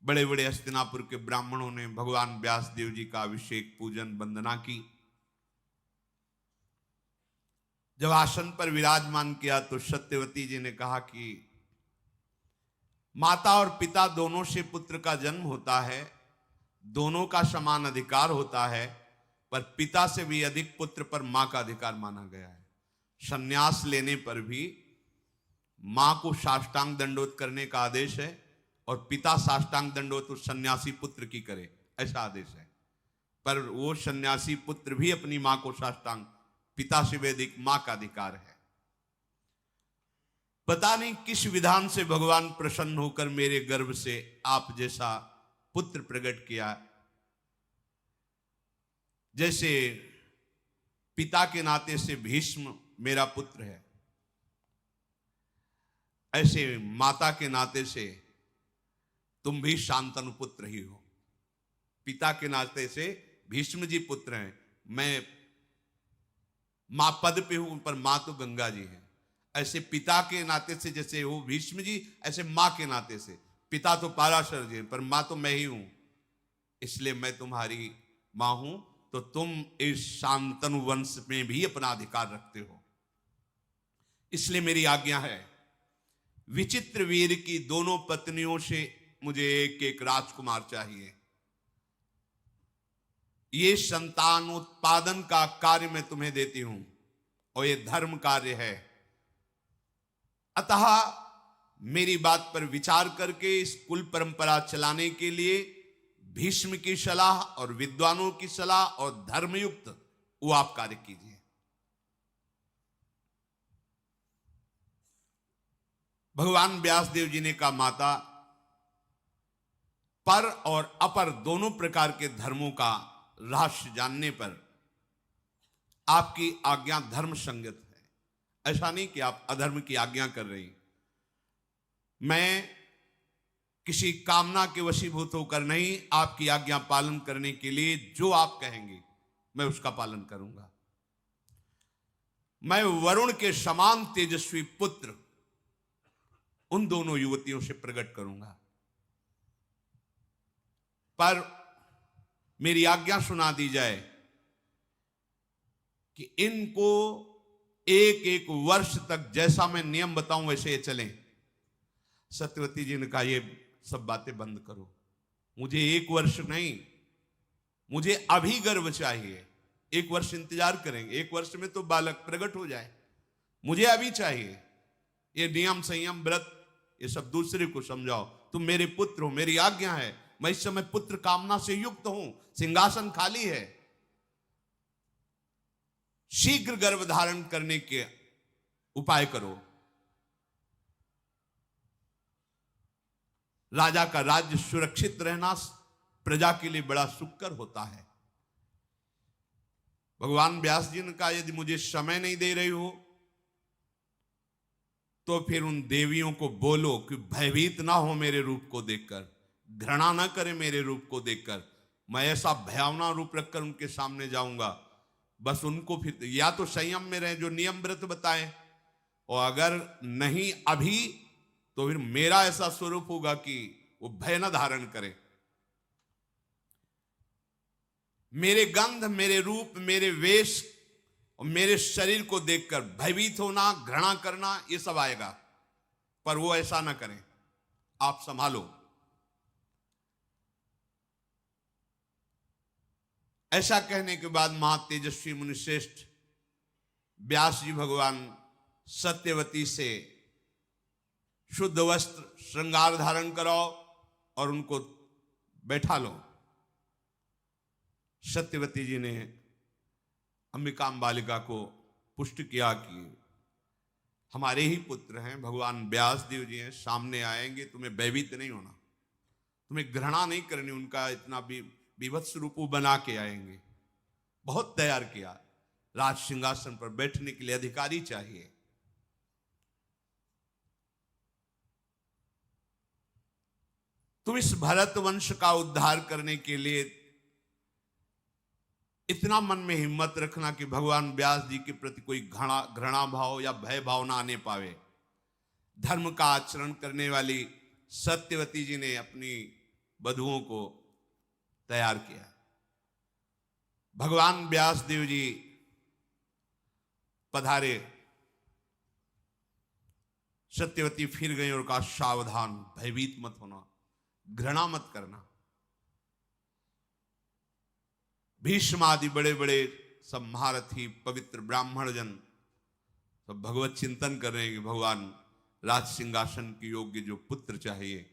बड़े बड़े हस्तिनापुर के ब्राह्मणों ने भगवान व्यास देव जी का अभिषेक पूजन वंदना की। जब आसन पर विराजमान किया तो सत्यवती जी ने कहा कि माता और पिता दोनों से पुत्र का जन्म होता है, दोनों का समान अधिकार होता है, पर पिता से भी अधिक पुत्र पर मां का अधिकार माना गया है। संन्यास लेने पर भी मां को साष्टांग दंडोत करने का आदेश है और पिता साष्टांग दंडोत उस सन्यासी पुत्र की करे, ऐसा आदेश है। पर वो सन्यासी पुत्र भी अपनी मां को साष्टांग, पिता से भी अधिक मां का अधिकार है। पता नहीं किस विधान से भगवान प्रसन्न होकर मेरे गर्भ से आप जैसा पुत्र प्रकट किया। जैसे पिता के नाते से भीष्म मेरा पुत्र है, ऐसे माता के नाते से तुम भी शांतनु पुत्र ही हो। पिता के नाते से भीष्म जी पुत्र हैं, मैं मां पद पे हूं, पर मां तो गंगा जी हैं। ऐसे पिता के नाते से जैसे हो भीष्म जी, ऐसे मां के नाते से पिता तो पाराशर जी हैं, पर मां तो मैं ही हूं। इसलिए मैं तुम्हारी मां हूं, तो तुम इस शांतनु वंश में भी अपना अधिकार रखते हो। इसलिए मेरी आज्ञा है, विचित्र वीर की दोनों पत्नियों से मुझे एक एक राजकुमार चाहिए। ये संतानोत्पादन का कार्य मैं तुम्हें देती हूं और ये धर्म कार्य है। अतः मेरी बात पर विचार करके इस कुल परंपरा चलाने के लिए भीष्म की सलाह और विद्वानों की सलाह और धर्मयुक्त वो आप कार्य कीजिए। भगवान व्यासदेव जी ने कहा, माता, पर और अपर दोनों प्रकार के धर्मों का रहस्य जानने पर आपकी आज्ञा धर्म संगत है। ऐसा नहीं कि आप अधर्म की आज्ञा कर रही। मैं किसी कामना के वशीभूत होकर नहीं, आपकी आज्ञा पालन करने के लिए जो आप कहेंगे मैं उसका पालन करूंगा। मैं वरुण के समान तेजस्वी पुत्र उन दोनों युवतियों से प्रकट करूंगा, पर मेरी आज्ञा सुना दी जाए कि इनको एक एक वर्ष तक जैसा मैं नियम बताऊं वैसे ये चलें। सत्यवती जी ने कहा, ये सब बातें बंद करो, मुझे एक वर्ष नहीं, मुझे अभी गर्भ चाहिए। एक वर्ष इंतजार करेंगे, एक वर्ष में तो बालक प्रकट हो जाए, मुझे अभी चाहिए। ये नियम संयम व्रत ये सब दूसरे को समझाओ, तुम मेरे पुत्र हो, मेरी आज्ञा है। मैं इस समय पुत्र कामना से युक्त हूं, सिंहासन खाली है, शीघ्र गर्भ धारण करने के उपाय करो। राजा का राज्य सुरक्षित रहना प्रजा के लिए बड़ा सुखकर होता है। भगवान व्यास जी ने कहा यदि मुझे समय नहीं दे रही हो तो फिर उन देवियों को बोलो कि भयभीत ना हो मेरे रूप को देखकर, घृणा ना करे मेरे रूप को देखकर। मैं ऐसा भयावना रूप रखकर उनके सामने जाऊंगा, बस उनको फिर या तो संयम में रहे जो नियम व्रत बताएं, और अगर नहीं अभी तो फिर मेरा ऐसा स्वरूप होगा कि वो भय न धारण करे। मेरे गंध, मेरे रूप, मेरे वेश और मेरे शरीर को देखकर भयभीत होना, घृणा करना, ये सब आएगा, पर वो ऐसा ना करें, आप संभालो। ऐसा कहने के बाद महातेजस्वी मुनिश्रेष्ठ व्यास जी भगवान सत्यवती से शुद्ध वस्त्र श्रृंगार धारण कराओ और उनको बैठा लो। सत्यवती जी ने अंबिका बालिका को पुष्ट किया कि हमारे ही पुत्र हैं, भगवान व्यास देव जी हैं, सामने आएंगे, तुम्हें भयभीत नहीं होना, तुम्हें घृणा नहीं करनी, उनका इतना भी विभत्स रूप बना के आएंगे। बहुत तैयार किया, राज सिंहासन पर बैठने के लिए अधिकारी चाहिए। तुम इस भरत वंश का उद्धार करने के लिए इतना मन में हिम्मत रखना कि भगवान व्यास जी के प्रति कोई घृणा भाव या भय भाव ना आने पावे। धर्म का आचरण करने वाली सत्यवती जी ने अपनी वधुओं को तैयार किया। भगवान व्यास देव जी पधारे, सत्यवती फिर गई और कहा सावधान, भयभीत मत होना, घृणा मत करना। भीष्म आदि बड़े बड़े सब महारथी पवित्र ब्राह्मण जन सब भगवत चिंतन कर रहे हैं कि भगवान राज सिंहासन के योग्य जो पुत्र चाहिए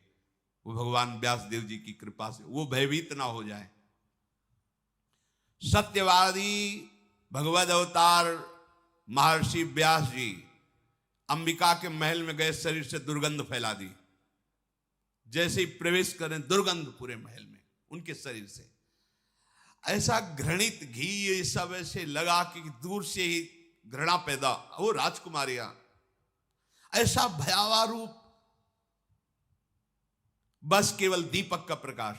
वो भगवान व्यास देव जी की कृपा से वो भयभीत ना हो जाए। सत्यवादी भगवद अवतार महर्षि व्यास जी अंबिका के महल में गए, शरीर से दुर्गंध फैला दी। जैसे ही प्रवेश करें दुर्गंध पूरे महल में उनके शरीर से, ऐसा घृणित घी ये सब ऐसे लगा कि दूर से ही घृणा पैदा। वो राजकुमारियां, ऐसा भयावह रूप, बस केवल दीपक का प्रकाश,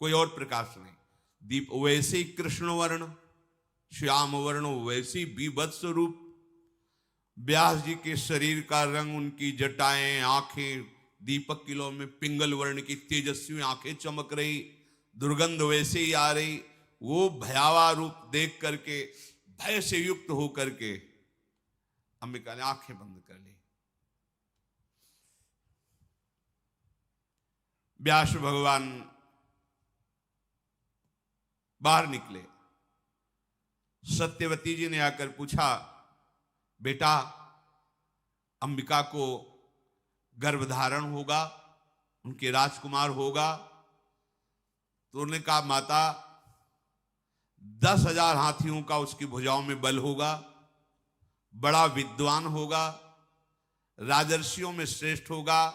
कोई और प्रकाश नहीं। दीप वैसे ही कृष्ण वर्ण, श्याम वर्ण, वैसे ही बीभत्स रूप। व्यास जी के शरीर का रंग, उनकी जटाएं, आंखें दीपक किलो में पिंगल वर्ण की तेजस्वी आंखें चमक रही, दुर्गंध वैसे ही आ रही। वो भयावह रूप देख करके भय से युक्त होकर के अंबिका ने आंखें बंद कर ली। व्यास भगवान बाहर निकले। सत्यवती जी ने आकर पूछा, बेटा अंबिका को गर्भधारण होगा, उनके राजकुमार होगा? तो उन्होंने कहा, माता 10,000 हाथियों का उसकी भुजाओं में बल होगा, बड़ा विद्वान होगा, राजर्षियों में श्रेष्ठ होगा,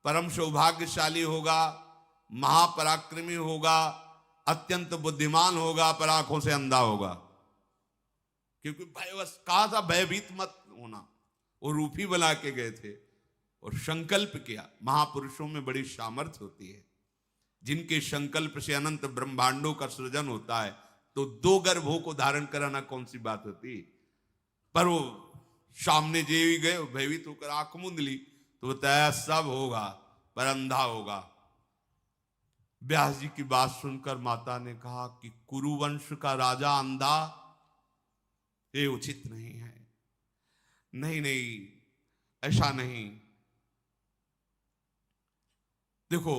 परम सौभाग्यशाली होगा, महापराक्रमी होगा, अत्यंत बुद्धिमान होगा, पर आंखों से अंधा होगा। क्योंकि भयवश कहा था भयभीत मत होना, वो रूप ही बना के गए थे और संकल्प किया। महापुरुषों में बड़ी सामर्थ्य होती है, जिनके संकल्प से अनंत ब्रह्मांडों का सृजन होता है। तो 2 गर्भों को धारण कराना कौन सी बात होती। पर वो सामने जेवी गए, भयभीत होकर आंख मूंद ली, तो बताया सब होगा पर अंधा होगा। व्यास जी की बात सुनकर माता ने कहा कि कुरुवंश का राजा अंधा, ये उचित नहीं है। नहीं नहीं, ऐसा नहीं। देखो,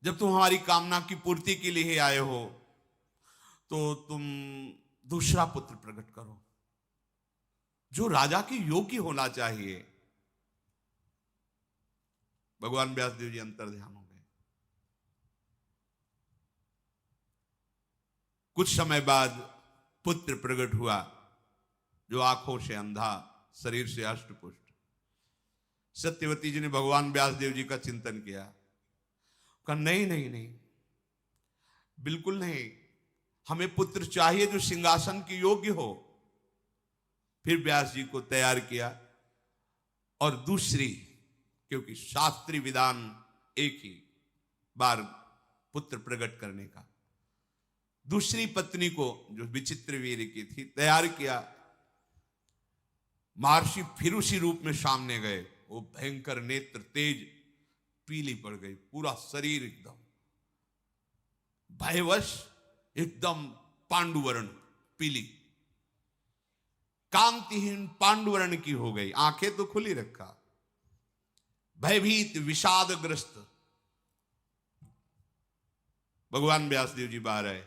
जब तुम हमारी कामना की पूर्ति के लिए आए हो तो तुम दूसरा पुत्र प्रकट करो जो राजा के योग्य होना चाहिए। भगवान व्यासदेव जी अंतर ध्यान हो गए। कुछ समय बाद पुत्र प्रकट हुआ जो आंखों से अंधा, शरीर से अष्टपुष्ट। सत्यवती जी ने भगवान व्यासदेव जी का चिंतन किया, कहा नहीं नहीं नहीं, बिल्कुल नहीं, हमें पुत्र चाहिए जो सिंहासन के योग्य हो। फिर व्यास जी को तैयार किया और दूसरी, क्योंकि शास्त्रीय विधान एक ही बार पुत्र प्रकट करने का, दूसरी पत्नी को जो विचित्र वीर की थी तैयार किया। महर्षि फिर उसी रूप में सामने गए, वो भयंकर नेत्र तेज पीली पड़ गई, पूरा शरीर एकदम भयवश एकदम पांडुवर्ण पीली, कांतिहीन पांडुवर्ण की हो गई, आंखें तो खुली रखा, भयभीत विषादग्रस्त। भगवान व्यासदेव जी बाहर आए,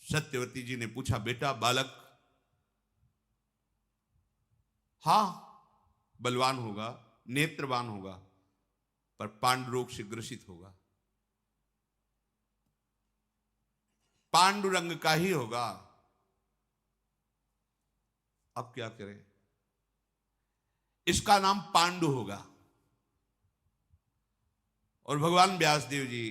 सत्यवती जी ने पूछा, बेटा बालक? हां, बलवान होगा, नेत्रवान होगा, पर पांडुरोग से ग्रसित होगा, पांडुरंग का ही होगा। अब क्या करें? इसका नाम पांडु होगा। और भगवान व्यासदेव जी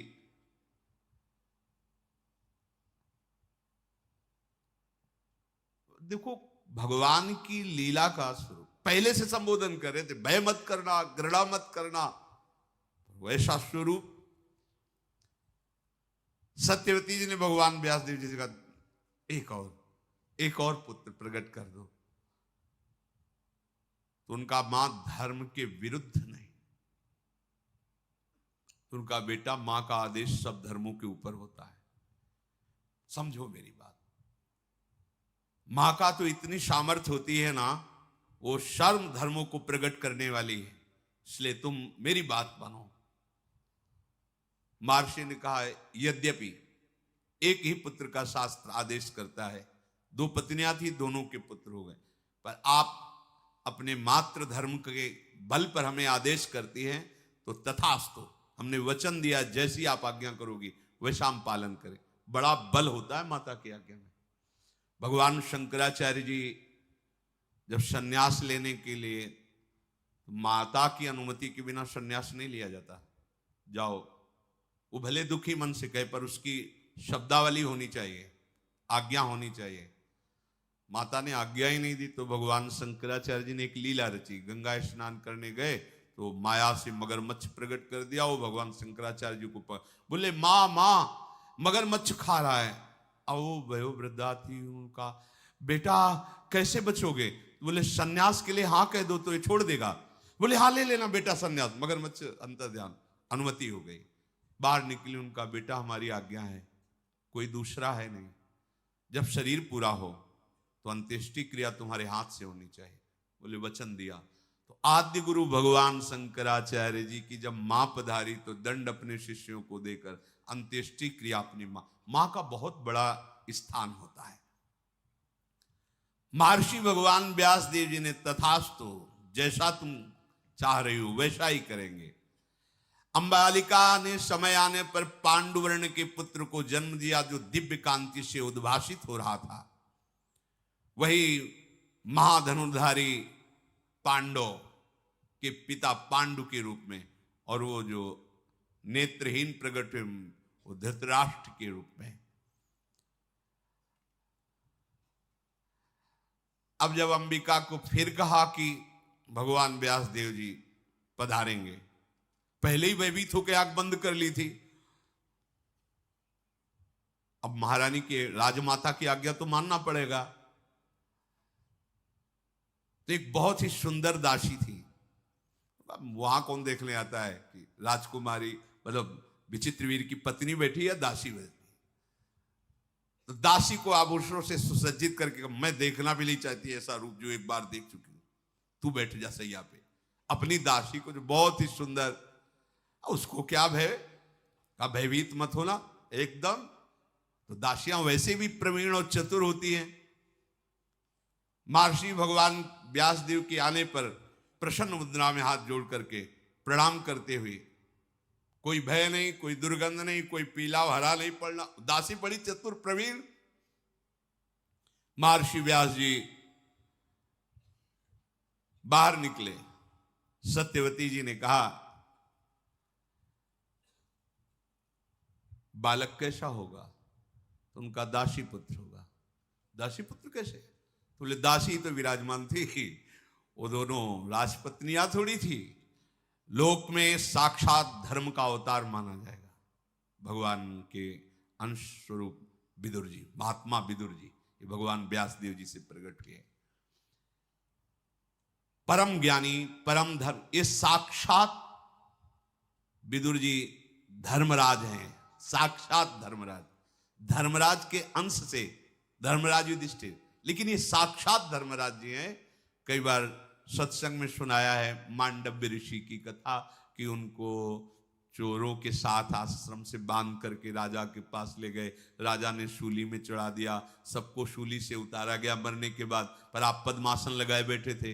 देखो, भगवान की लीला का स्वरूप पहले से संबोधन कर रहे थे, भय मत करना, घृणा मत करना, वैसा स्वरूप सत्यवती जी ने भगवान व्यासदेव जी से कहा, एक और पुत्र प्रकट कर दो। तो उनका मां धर्म के विरुद्ध नहीं, तो उनका बेटा, मां का आदेश सब धर्मों के ऊपर होता है। समझो मेरी बात, मां का तो इतनी सामर्थ्य होती है ना, वो सर्व धर्मों को प्रकट करने वाली है, इसलिए तुम मेरी बात मानो। महर्षि ने कहा, यद्यपि एक ही पुत्र का शास्त्र आदेश करता है, दो पत्नियां थी, दोनों के पुत्र हो गए, पर आप अपने मातृ धर्म के बल पर हमें आदेश करती हैं, तो तथास्तु, हमने वचन दिया जैसी आप आज्ञा करोगी वैसा हम पालन करें। बड़ा बल होता है माता की आज्ञा में। भगवान शंकराचार्य जी जब सन्यास लेने के लिए, माता की अनुमति के बिना सन्यास नहीं लिया जाता। जाओ, वो भले दुखी मन से कहे, पर उसकी शब्दावली होनी चाहिए, आज्ञा होनी चाहिए। माता ने आज्ञा ही नहीं दी, तो भगवान शंकराचार्य जी ने एक लीला रची। गंगा स्नान करने गए तो माया से मगरमच्छ प्रकट कर दिया। वो भगवान शंकराचार्य जी को बोले, माँ माँ मगरमच्छ खा रहा है। आओ भयो वृद्धा थी, उनका बेटा कैसे बचोगे? बोले सन्यास के लिए हाँ कह दो तो ये छोड़ देगा। बोले हाँ ले लेना बेटा सन्यास। मगरमच्छ अंतर्ध्यान, अनुमति हो गई। बाहर निकली, उनका बेटा हमारी आज्ञा है, कोई दूसरा है नहीं। जब शरीर पूरा हो तो अंत्येष्टि क्रिया तुम्हारे हाथ से होनी चाहिए। बोले वचन दिया। तो आद्य गुरु भगवान शंकराचार्य जी की जब मां पधारी तो दंड अपने शिष्यों को देकर अंत्येष्टि क्रिया अपनी मां का बहुत बड़ा स्थान होता है। महर्षि भगवान व्यास देव जी ने तथास्तु, जैसा तुम चाह रही हो वैसा ही करेंगे। अंबालिका ने समय आने पर पांडुवर्ण के पुत्र को जन्म दिया, जो दिव्य कांति से उद्भासित हो रहा था। वही महाधनुर्धारी पांडव के पिता पांडु के रूप में, और वो जो नेत्रहीन प्रकट वो धृतराष्ट्र के रूप में। अब जब अंबिका को फिर कहा कि भगवान व्यास देव जी पधारेंगे, पहले ही भयभीत होकर आंख बंद कर ली थी। अब महारानी के राजमाता की आज्ञा तो मानना पड़ेगा। तो एक बहुत ही सुंदर दासी थी, वहां कौन देखने आता है कि राजकुमारी मतलब विचित्रवीर की पत्नी बैठी या दासी बैठी। तो दासी को आभूषणों से सुसज्जित करके, मैं देखना भी नहीं चाहती ऐसा रूप जो एक बार देख चुकी हूं, तू बैठ जा सैया पे। अपनी दासी को जो बहुत ही सुंदर, उसको क्या भय का, भयभीत मत होना एकदम। तो दासियां वैसे भी प्रवीण और चतुर होती हैं। महर्षि भगवान व्यासदेव के आने पर प्रसन्न मुद्रा में हाथ जोड़ करके प्रणाम करते हुए, कोई भय नहीं, कोई दुर्गंध नहीं, कोई पीला हरा नहीं पड़ना। दासी बड़ी चतुर प्रवीण। महर्षि व्यास जी बाहर निकले। सत्यवती जी ने कहा, बालक कैसा होगा? तो उनका दासी पुत्र होगा। दासी पुत्र कैसे? तो बोले दासी तो विराजमान थी, वो दोनों राजपत्नियां थोड़ी थी। लोक में साक्षात धर्म का अवतार माना जाएगा। भगवान के अंश स्वरूप विदुर जी, महात्मा विदुर जी, ये भगवान व्यासदेव जी से प्रकट किए। परम ज्ञानी, परम धर्म, ये साक्षात विदुर जी धर्मराज हैं, साक्षात धर्मराज, धर्मराज के अंश से धर्मराज युधिष्ठिर, लेकिन ये साक्षात धर्मराज जी हैं। कई बार सत्संग में सुनाया है मांडव्य ऋषि की कथा कि उनको चोरों के साथ आश्रम से बांध करके राजा के पास ले गए। राजा ने शूली में चढ़ा दिया, सबको शूली से उतारा गया मरने के बाद, पर आप पद्मासन लगाए बैठे थे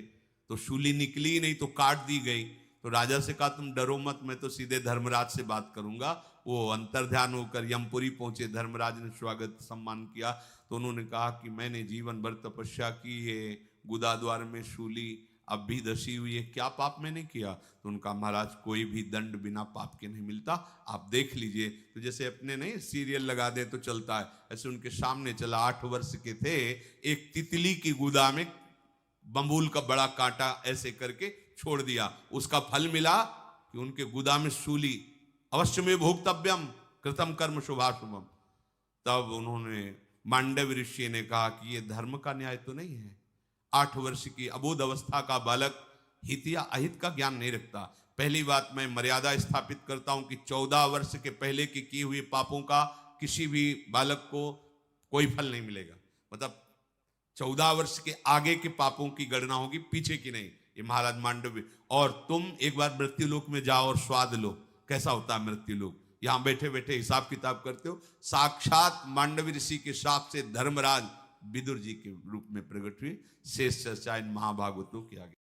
तो शूली निकली ही नहीं, तो काट दी गई। तो राजा से कहा तुम डरो मत, मैं तो सीधे धर्मराज से बात करूंगा। वो अंतर्ध्यान होकर यमपुरी पहुंचे। धर्मराज ने स्वागत सम्मान किया तो उन्होंने कहा कि मैंने जीवन भर तपस्या की है, गुदाद्वार में शूली अब भी धसी हुई है, क्या पाप मैंने किया? तो उनका महाराज कोई भी दंड बिना पाप के नहीं मिलता, आप देख लीजिए। तो जैसे अपने नहीं सीरियल लगा दे तो चलता है, ऐसे उनके सामने चला। 8 वर्ष के थे, एक तितली की गुदा में बम्बूल का बड़ा कांटा ऐसे करके छोड़ दिया, उसका फल मिला कि उनके गुदा में शूली। अवश्य में भोक्तव्यम कृतम कर्म शुभाशुभम। तब उन्होंने, मांडव ऋषि ने कहा कि ये धर्म का न्याय तो नहीं है। 8 वर्ष की अबोध अवस्था का बालक हित या अहित का ज्ञान नहीं रखता। पहली बात मैं मर्यादा स्थापित करता हूं कि 14 वर्ष के पहले के किए हुए पापों का किसी भी बालक को कोई फल नहीं मिलेगा। मतलब 14 वर्ष के आगे के पापों की गणना होगी, पीछे की नहीं। ये महाराज मांडव्य। और तुम एक बार मृत्युलोक में जाओ और स्वाद लो कैसा होता है मृत्युलोक। यहां बैठे बैठे हिसाब किताब करते हो। साक्षात मांडव्य ऋषि के शाप से धर्मराज विदुर जी के रूप में प्रकट हुए। शेष चर्चा इन महाभागवतों की आगे।